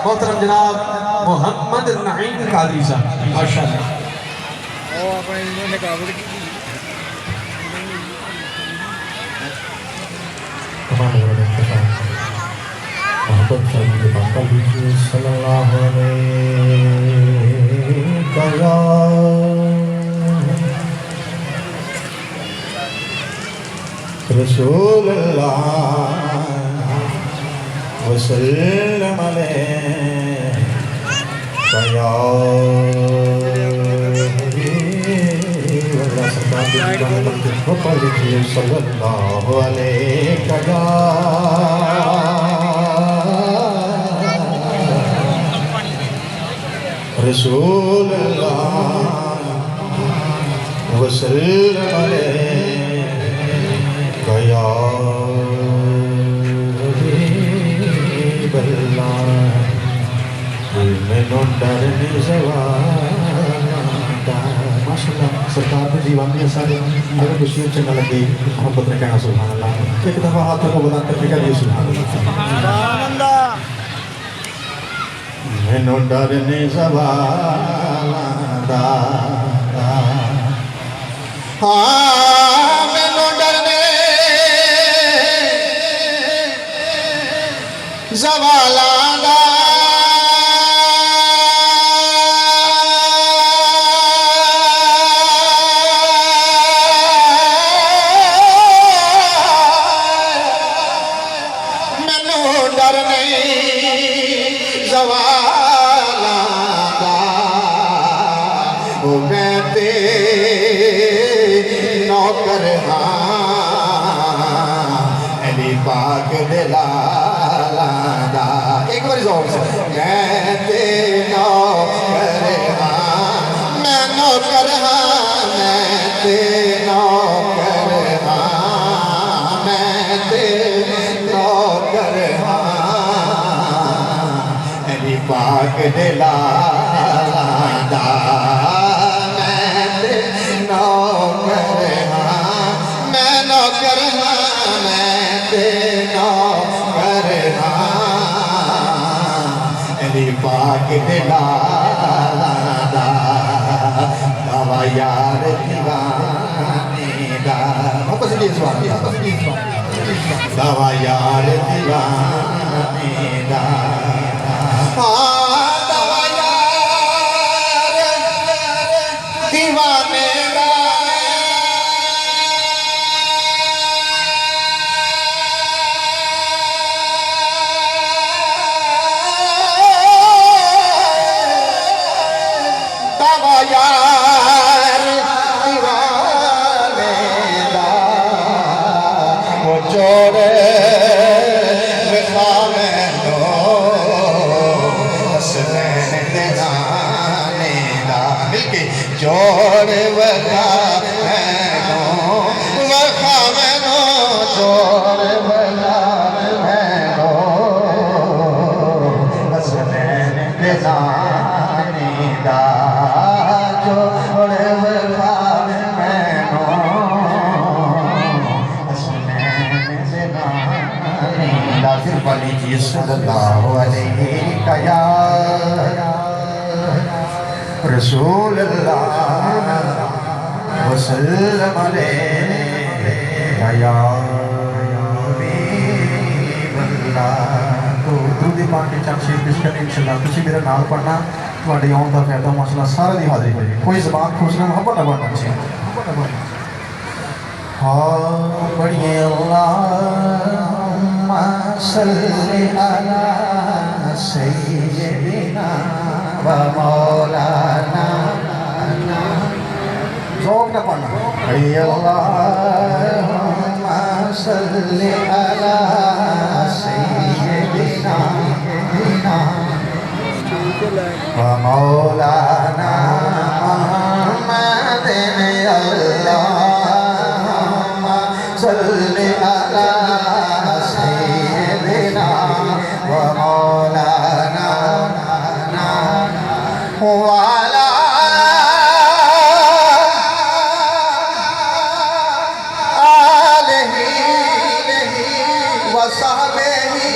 मोहतरम जनाब मोहम्मद नईम कादरी साहब माशाअल्लाह। सल्लल्लाहु अलैहि रसूलुल्लाह वसल्लम अलैका या सल्लल्लाहु अलैका या रसूलुल्लाह वसल्लम अलैका या मैनू डर नहीं सवादा। माशाअल्लाह सरकार की दीवानी है सारे अगर बशीर चंगा लगे मोहब्बत ने कहना सुभान अल्लाह। एक दफ़ा हाथों को बुलंद करके कहिए सुभान अल्लाह। मैनू डर नहीं सवादा हाँ मैनू डर नहीं सवाला नौकर अली पाक दिलादा। एक बार जोर से मैं ते नौकर मैं नौकर मैं ते नौकर मैं ते नौकर अली पाक दिलादा। पाक दिलादा बाबा यार दीवाने दा वापस ये सवाल बाबा यार दीवाने दा बाबा यार दीवाने दा यार दीवाने दा वो जोड़े विखावे दो हसनैन दिलाने दा मिलके जोड़े विखावे दो विखावे दो जोड़े विखावे दो हसनैन दिलाने दा सल्लल्लाहु अलैहि रसूलुल्लाह वसल्लम अलैका या तो दुरूद पाक के चंद शेर पेश करने इंशाअल्लाह तुसी मेरे नाल पढ़ना ਤੁਹਾਡੇ ਆਉਣ ਦਾ ਫਾਇਦਾ ਮਸਲਾ ਸਾਰਾ ਦੀ ਹਾਜ਼ਰੀ ਹੋਏਗੀ। कोई ज़बान खुशना मोहब्बत ना बनना चाहिए। हाँ बढ़िए अल्लाहुम्मा सल्ली अला सय्यिदिना व मौलाना ज़ौक़ ना पढ़ना बढ़िए अल्लाहुम्मा सल्ली अला सय्यिदिना मौलाना मोहम्मद अल्लाहुम्मा सल्ली अला सय्यिदिना व मौलाना वाला आलिही व सहबिही